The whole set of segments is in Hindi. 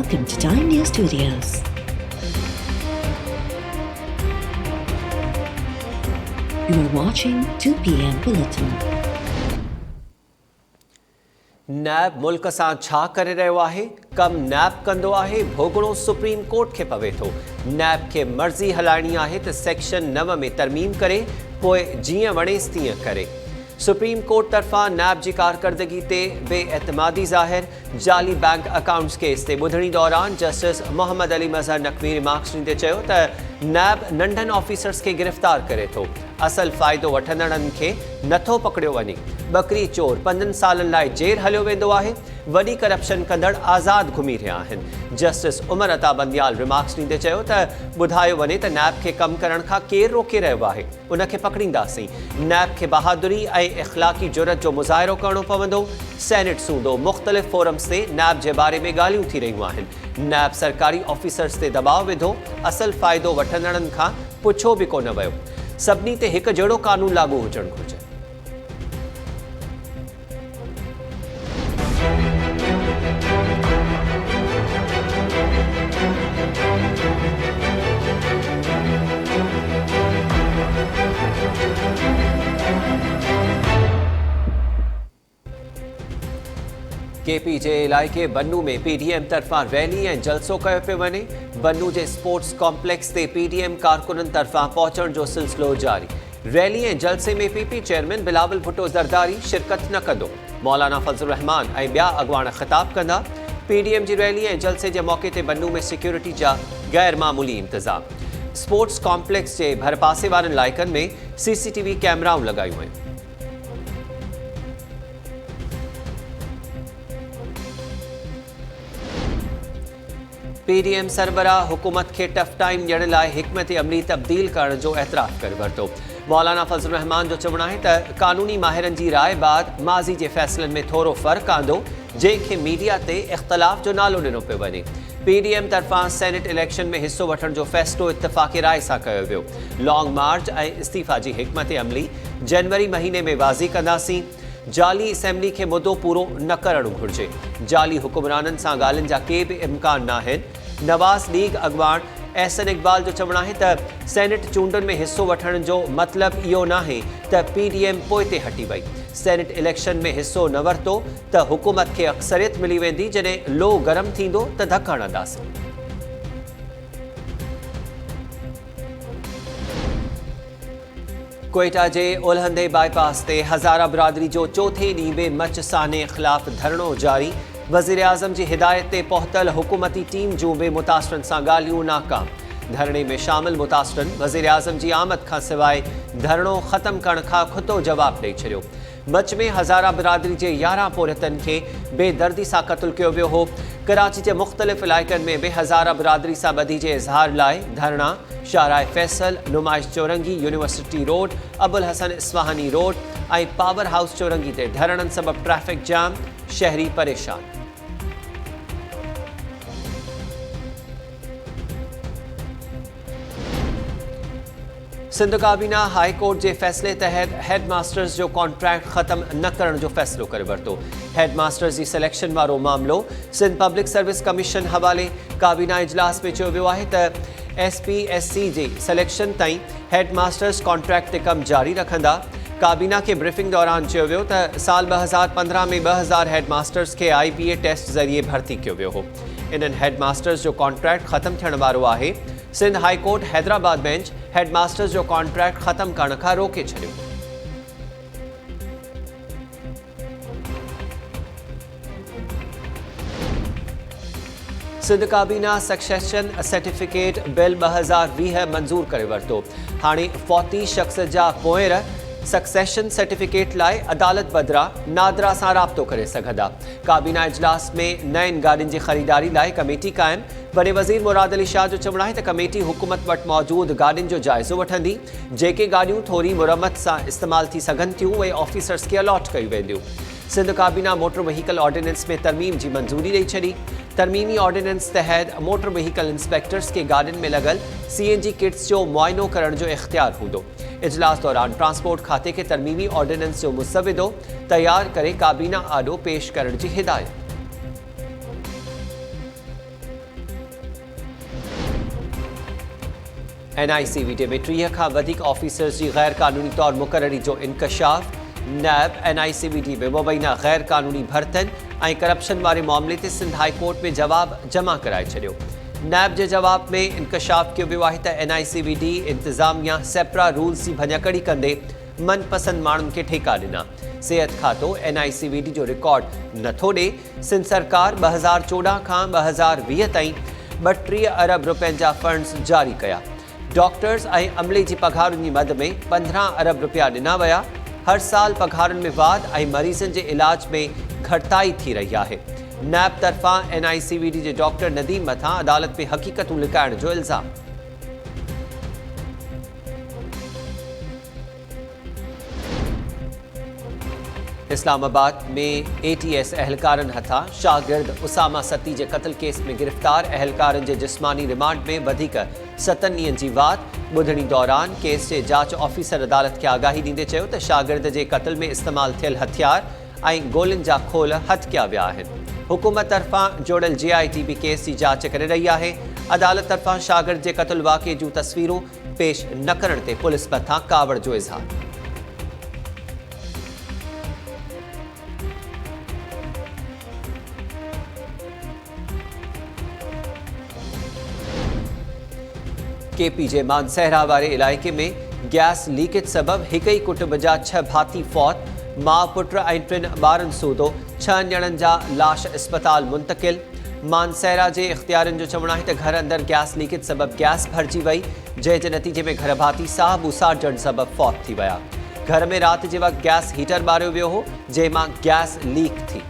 Welcome to Time News Studios. You are watching 2 p.m. Bulletin. नैब मुल्क सां छा करे रहियो आहे, कम नैब कंदो आहे, भोगणो सुप्रीम कोर्ट खे पवे थो। नैब खे मर्ज़ी हलाइणी आहे त सेक्शन 9 में तरमीम करे, पोइ जीअं वणेसि तीअं करे। सुप्रीम कोर्ट तरफ़ां नैब जी कारकर्दगी ते बेएतमादी ज़ाहिर, जाली बैंक अकाउंट्स केस ते ॿुधणी दौरान जस्टिस मोहम्मद अली मज़हर नक़वी रिमार्क्स ॾींदे चयो त नैब नंढनि ऑफिसर्स खे गिरफ़्तार करे थो, असल फ़ाइदो वठंदड़नि खे नथो पकड़ियो वञे। बकरी चोर 5 सालनि लाइ जेल हलियो वेंदो आहे, वॾी करप्शन कंदड़ आज़ाद घुमी रहिया आहिनि। जस्टिस उमर अता बंदियाल रिमार्क्स ॾींदे चयो त ॿुधायो वञे त नैब खे कमु करण खां केरु रोके रहियो आहे, उन खे पकड़ींदासीं। नैब खे बहादुरी ऐं इख़्लाक़ी जुरत जो मुज़ाहिरो करणो पवंदो। सेनेट सूदो मुख़्तलिफ़ फोरम्स ते नैब जे बारे में ॻाल्हियूं थी रहियूं आहिनि। नैब सरकारी ऑफिसर्स ते दबाव विधो, असल फ़ाइदो वठंदड़नि खां पुछो बि कोन वियो। सभिनी ते हिकु जहिड़ो कानून लागू हुजणु घुरिजे। केपी जे इलाइक़े बन्नू में पीडीएम तरफ़ां रैली ऐं जलसो कयो पियो वञे। बन्नू जे स्पोर्ट्स कॉम्प्लेक्स ते पीडीएम कारकुननि तरफ़ां पहुचण जो सिलसिलो जारी। रैली ऐं जलसे में पीपी चेयरमैन बिलावल भुट्टो ज़रदारी शिरकत न कंदो। मौलाना फज़लुर रहमान ऐं ॿिया अॻवान ख़िताब कंदा। पीडीएम जी रैली ऐं जलसे जे मौक़े ते बन्नू में सिक्योरिटी जा गैर मामूली इंतज़ाम। स्पोर्ट्स कॉम्प्लेक्स जे भरपासे वारनि इलाइक़नि में सीसीटीवी कैमराऊं लॻायूं आहिनि। पीडीएम सरबराह हुकूमत खे टफ टाइम ॾियण लाइ हिकमत अमली तब्दील करण जो एतराफ़ करे वरितो। मौलाना फज़लुर रहमान जो चवणु आहे त क़ानूनी माहिरनि जी राय बाद माज़ी जे फ़ैसिलनि में थोरो फ़र्क़ु आंदो, जंहिंखे मीडिया ते इख़्तिलाफ़ जो नालो ॾिनो पियो वञे। पीडीएम तरफ़ां सेनेट इलेक्शन में हिसो वठण जो फ़ैसिलो इत्तफ़ाक़ी राय सां कयो वियो। लॉन्ग मार्च ऐं इस्तीफ़ा जी हिकमत अमली जनवरी महीने में वाज़ी कंदासीं। जाली असेंबली खे मुदो पूरो न करणु घुरिजे। जाली हुकुमराननि सां ॻाल्हियुनि जा के बि इम्कान न आहिनि। नवाज़ लीग अॻवान एहसन इक़बाल जो चवणु आहे त सेनेट चूंडुनि में हिसो वठण जो मतिलबु इहो नाहे त पीडीएम पोइ ते हटी वई। सेनेट इलेक्शन में हिसो न वरितो त हुकूमत खे अक्सरियत मिली वेंदी, जॾहिं लो गरम थींदो त धक हणंदासीं। कोयटा जे ओलहंदे बाईपास ते हज़ारा बिरादरी जो चौथे ॾींहुं बि मच साने ख़िलाफ़ धरणो जारी। वज़ीर आज़म जी हिदायत ते पहुतल हुकूमती टीम जूं बि मुतासिरनि सां ॻाल्हियूं नाकाम। धरणे में शामिल मुतासिरनि वज़ीर आज़म जी आमद खां सवाइ धरणो ख़त्म करण खां खुतो जवाबु ॾेई छॾियो। मच में हज़ारा बिरादरी जे 11 पोरियतनि खे बेदर्दी सां क़त्ल कयो वियो हो। कराची जे मुख़्तलिफ़ इलाइक़नि में बि हज़ारा बिरादरी सां ॿधी जे इज़हार लाइ धरणा। Shahrah Faisal, Numaish Chowrangi, university road, Abul Hasan Ispahani road ऐं पावर हाउस चौरंगी ते धरणनि सबबि ट्रैफ़िक जाम, शहरी परेशान। सिंध काबीना हाई कोर्ट जे फ़ैसिले तहत हेड मास्टर्स जो कॉन्ट्रैक्ट ख़त्म न करण जो फ़ैसिलो करे वरितो। हेड मास्टर्स जी सिलेक्शन वारो मामिलो सिंध पब्लिक सर्विस कमीशन हवाले। काबीना इजलास में चयो वियो आहे त SPSC जी सिलेक्शन ताईं हेड मास्टर्स कॉन्ट्रैक्ट ते कमु जारी रखंदा। काबीना खे ब्रीफिंग दौरान चयो वियो त साल 2015 में 2000 हेड मास्टर्स खे IPA टेस्ट ज़रिए भर्ती कयो वियो हो। इन्हनि हेड मास्टर्स जो कॉन्ट्रैक्ट ख़त्म थियण वारो आहे। Sindh high court Hyderabad bench headmasters जो कॉन्ट्रैक्ट ख़त्म करण खां रोके छॾियो। सिंध काबीना सक्सेशन सर्टिफिकेट बिल 2020 मंज़ूर करे वरितो। हाणे फ़ौती शख़्स जा पोएर सक्सेशन सर्टिफिकेट लाइ अदालत बदिरां नादरा सां राब्तो करे सघंदा। काबीना इजलास में नयनि गाॾियुनि जी ख़रीदारी लाइ कमेटी क़ाइमु। वॾे वज़ीर मुराद अली शाह जो चवणु आहे त कमेटी हुकूमत वटि मौजूदु गाॾियुनि जो जाइज़ो वठंदी। जेके गाॾियूं थोरी मुरमत सां इस्तेमालु थी सघनि थियूं, उहे ऑफिसर्स खे अलॉट कयूं वेंदियूं। सिंध काबीना मोटर व्हीकल ऑर्डिनेंस में तरमीम जी मंज़ूरी ॾेई छॾी। तरमीमी ऑर्डिनेंस तहत मोटर व्हीकल इंस्पेक्टर्स खे गाॾियुनि में लॻल CNG किट्स जो मुआइनो करण जो इख्तियार हूंदो। इजलास दौरान ट्रांसपोर्ट खाते खे तरमीमी ऑर्डिनेंस जो मुसविदो तैयार करे काबीना आॾो पेश करण जी हिदायत। NICVD में 30 खां वधीक ऑफिसर्स जी गैर कानूनी तौर मुक़ररी जो इंकशाफ। नैब NICVD में मुबैना गैर कानूनी भर्तन ऐं करप्शन वारे मामले ते सिंध हाई कोर्ट में जवाब जमा कराए छॾियो। नैब जे जवाब में इंकशाफ कयो वियो आहे त NICVD इंतज़ामिया सेपरा रूल्स जी भञकड़ी कंदे मनपसंद माण्हुनि खे ठेका ॾिना। सिहत खातो NICVD जो रिकॉर्ड नथो ॾे। सिंध सरकार 2014 खां 2020 ताईं 32 अरब रुपयनि जा फंड्स जारी कया। डॉक्टर्स ऐं अमले जी पघारुनि जी मद में 15 अरब रुपया ॾिना विया। हर साल पघारुनि में वाध ऐं मरीज़नि जे इलाज में घटिताई थी रही आहे। नैब तरफ़ां NICVD जे डॉक्टर नदीम मथां अदालत में हक़ीक़तूं लिकाइण जो इल्ज़ाम। इस्लामाबाद में ATS अहलकारनि हथां शागिर्द उसामा सती जे क़त्ल केस में गिरफ़्तार अहलकारनि जे जिस्मानी रिमांड में वधीक 7 ॾींहनि जी वाद ॿुधणी दौरान केस जे जांच ऑफिसर अदालत खे आगाही ॾींदे चयो त शागिर्द जे क़त्ल में इस्तेमालु थियल हथियार ऐं गोलियुनि जा खोल हथ कया विया आहिनि। हुकूमत तरफ़ां जोड़ियल JIT बि केस जी जांच करे रही आहे। अदालत तरफ़ां शागिर्द जे क़त्ल वाक़िए जूं तस्वीरूं पेश न करण ते पुलिस मथां कावड़ जो इज़हार। KP जे मानसहरा वारे इलाइक़े में गैस लीकेज सबबि हिक ई कुटुंब जा 6 भाती फौत। माउ पुट ऐं 3 ॿारनि सूधो। 6 ॼणनि जा लाश अस्पताल मुंतक़िल। मानसहरा जे इख़्तियारनि जो चवणु आहे त घर अंदरि गैस लीकेज सबबि गैस भरिजी वई, जंहिं जे नतीजे में घर भाती साह ॿुसारजण सबबि फौत थी विया। घर में राति जे वक़्तु गैस हीटर ॿारियो वियो हो, जंहिं मां गैस लीक थी।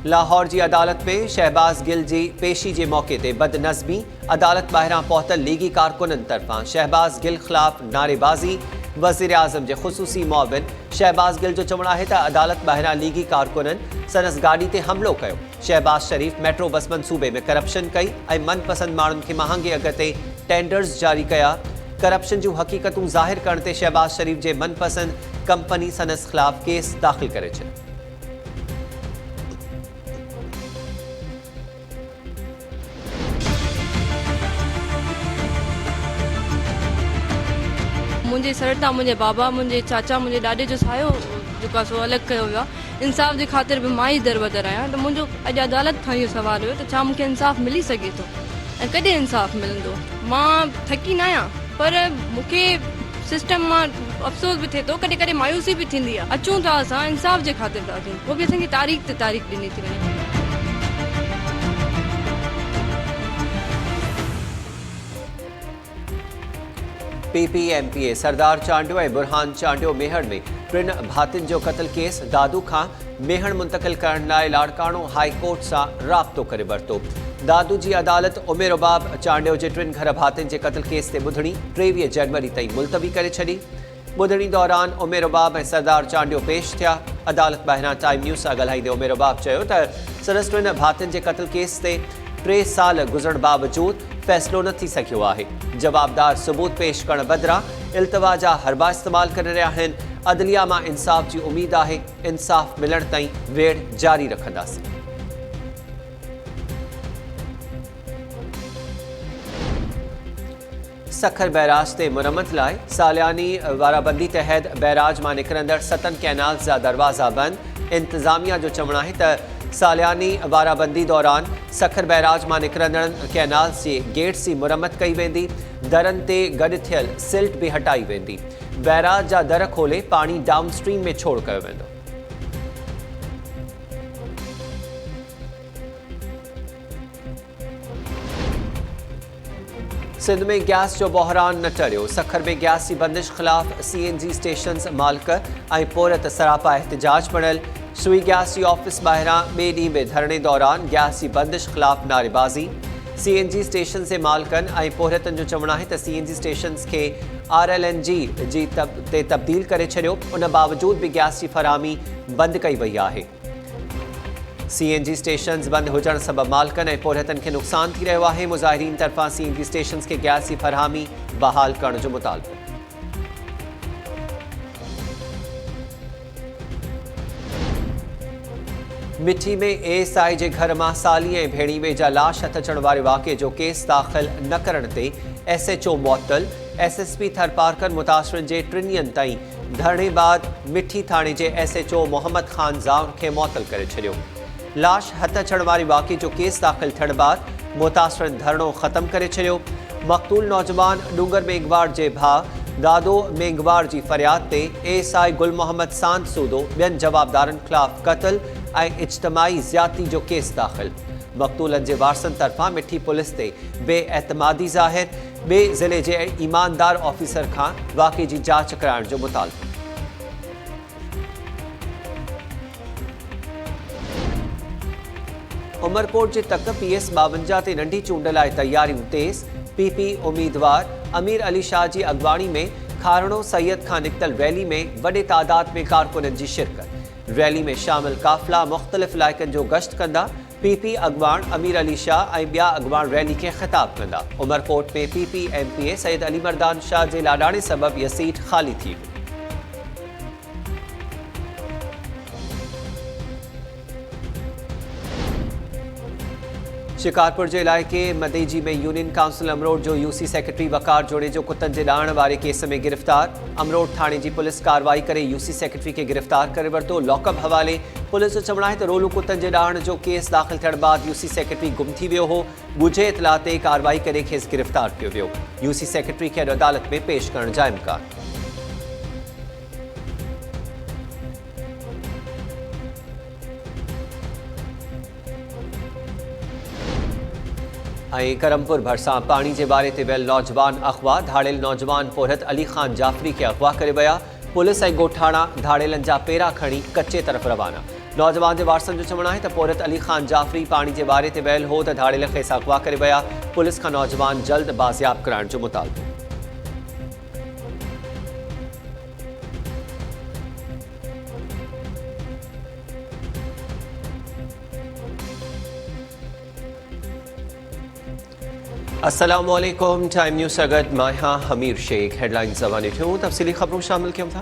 लाहौर जी अदालत में शहबाज गिल जी पेशी जे मौक़े ते बदनज़मी। अदालत ॿाहिरां पहुतल लीगी कारकुननि तरफ़ां शहबाज गिल ख़िलाफ़ नारेबाज़ी। वज़ीर आज़म जे ख़ुसूसी मुआविन शहबाज गिल जो चवणु आहे त अदालत ॿाहिरां लीगी कारकुननि संदसि गाॾी ते हमिलो कयो। शहबाज शरीफ़ मेट्रो बस मंसूबे में करप्शन कई ऐं मनपसंद माण्हुनि खे महांगे अघ ते टेंडर्स जारी कया। करप्शन जूं हक़ीक़तूं ज़ाहिर करण ते शहबाज शरीफ़ जे मनपसंद कंपनी संदसि ख़िलाफ़ केस दाख़िल करे छॾियो। मुंहिंजे सरता मुंहिंजे बाबा मुंहिंजे चाचा मुंहिंजे ॾाॾे जो सायो जेको आहे सो अलॻि कयो वियो आहे। इंसाफ़ जे ख़ातिर बि मां ई दर बदर आहियां। त मुंहिंजो अॼु अदालत खां इहो सुवालु हुयो त छा मूंखे इंसाफ़ मिली सघे थो ऐं कॾहिं इंसाफ़ मिलंदो। मां थकी न आहियां, पर मूंखे सिस्टम मां अफ़सोस बि थिए थो, कॾहिं कॾहिं मायूसी बि थींदी आहे। अचूं था असां इंसाफ़ जे ख़ातिर था अचूं, पोइ बि असांखे तारीख़ ते तारीख़ ॾिनी थी वञे। PPMPA सरदार चांडियो ऐं बुरहान चांडियो मेहण में 3 भातियुनि जो क़त्ल केस दादू खां मेहण मुंतक़िल करण लाइ लाड़काणो हाई कोर्ट सां राब्तो करे वरितो। दादू जी अदालत उमेरुबाब चांडियो जे 3 घर भातियुनि जे क़त्ल केस ते ॿुधणी 23 जनवरी ताईं मुलतवी करे छॾी। ॿुधणी दौरान उमेरुबाब ऐं सरदार चांडियो पेश थिया। अदालत ॿाहिरां टाइम न्यूज़ सां ॻाल्हाईंदे उमेरुबाब चयो त संदसि 3 भातियुनि जे क़त्ल केस ते 3 साल गुज़रण बावजूदि फ़ैसिलो न थी सघियो आहे। जवाबदार सबूत पेश करण बदिरां इल्तवा जा हरबा इस्तेमालु करे रहिया आहिनि। अदलिया मां इंसाफ़ जी उमेद आहे। इंसाफ़ मिलण ताईं वेड़ जारी रखंदासीं। सखर बैराज ते मुरमत लाइ सालियानी वाराबंदी तहत बैराज मां निकिरंदड़ 7 कैनाल्स जा दरवाज़ा बंदि। इंतज़ामिया जो चवणु आहे त सालियानी वाराबंदी दौरान सखर बैराज मां निकिरंदड़ कैनाल्स जे गेट्स जी मुरमत कई वेंदी। दरनि ते गॾु थियल सिल्ट बि हटाई वेंदी। बैराज जा दर खोले पाणी डाउन स्ट्रीम में छोड़ कयो वेंदो। सिंध में गैस जो बहरान न टरियो। सखर में गैस जी बंदिश ख़िलाफ़ CNG स्टेशन्स मालिक ऐं पोरत सरापा एहतजाज पड़ियल। सुई गैस जी ऑफिस ॿाहिरां ॿिए ॾींहं में धरणे दौरान गैस जी बंदिश ख़िलाफ़ नारेबाज़ी। CNG स्टेशन जे मालिकनि ऐं पोरतनि जो चवणु आहे त CNG स्टेशन्स खे RLNG जी ते तब्दील करे छॾियो। उन बावजूदि बि गैस जी फ़राहमी बंदि कई वई आहे। CNG स्टेशन्स बंदि हुजण सबबि मालिकनि ऐं पोरतनि खे नुक़सानु थी रहियो आहे। मुज़ाहिरीन तरफ़ां CNG स्टेशन्स खे गैस जी फ़राहमी बहाल करण जो मुतालबो। मिठी में एएसआई जे घर मां साली ऐं भेणी वेझा लाश हथ अचण वारे वाक़े जो केस दाख़िल न करण ते SHO मुअत्तल। SSP थरपारकर मुतासिरनि जे 3 ॾींहनि ताईं धरणे बाद मिठी थाणे जे SHO मोहम्मद ख़ान ज़ान खे मुअत्तल करे छॾियो। लाश हथ अचण वारे वाक़े जो केस दाख़िल थियण बाद मुतासिरनि धरणो ख़त्म करे छॾियो। मक़तूल नौजवान डूंगर मेंगवार जे भाउ दादो मेंगवार जी फरियाद ते एएसआई गुल मोहम्मद सांद सूदो ॿियनि जवाबदारनि ख़िलाफ़ क़त्ल ऐं इज्तमाही ज़्यादती जो केस दाख़िल। मक़तूलनि जे वारसनि तरफ़ां मिठी पुलिस ते बेएतमादी ज़ाहिर। ॿिए ज़िले जे ईमानदार ऑफिसर खां वाक़े जी जांच कराइण जो मुतालबो। उमरकोट जे तक PS 52 ते नंढी चूंड लाइ तयारियूं तेज़। PP उम्मीदवार अमीर अली शाह जी अॻवाणी में खारड़ो सैयद खां निकितल रैली में वॾे तादाद में कारकुननि जी शिरकत। रैली में शामिल काफ़िला मुख़्तलिफ़ इलाइक़नि जो गश्त कंदा। PP अॻवान अमीर अली शाह ऐं ॿिया अॻवान रैली खे ख़िताब कंदा। उमरकोट में PP MPA सैयद अली मर्दान शाह जे लाॾाणे सबबि इहा सीट ख़ाली थी। शिकारपुर जे इलाइक़े मदेजी में यूनियन काउंसिल अमरोड जो UC सेक्रेटरी वकार जोड़े जो कुतनि जे ॾाहण वारे केस में गिरफ़्तार। अमरोड थाणे जी पुलिस कार्रवाई करे UC सेक्रेटरी खे गिरफ़्तार करे वरितो। लॉकअप हवाले। पुलिस जो चवणु आहे त रोलू कुतनि जे ॾाहण जो केस दाख़िल थियण बाद UC सेक्रेटरी गुम थी वियो हो। ॻुझे इतला ते कार्रवाई करे खेसि गिरफ़्तार कयो वियो। UC सेक्रेटरी खे अॼु अदालत में पेश करण जा इम्कान। करमपुर भरसां पानी जे बारे ते वियल नौजवान अगवा। धाड़ेल नौजवान पोरहत अली ख़ान जाफ़री खे अगवा करे विया। पुलिस ऐं ॻोठाणा धाड़ेलनि जा पेरा खणी कच्चे तरफ़ रवाना। नौजवान जे वारसनि जो चवणु आहे त पोरहत अली ख़ान जाफ़री पानी जे बारे ते वियल हो त धाड़ेल खेसि अगवा करे विया। पुलिस खां नौजवान जल्द बाज़ियाब कराइण जो मुतालबो। अस्सलामुअलैकुम। टाइम न्यूज़ सां गॾु मां आहियां हमीर शेख। हेडलाइंस ज़बानी थियूं तफ़सीली ख़बरूं शामिल कयूं था।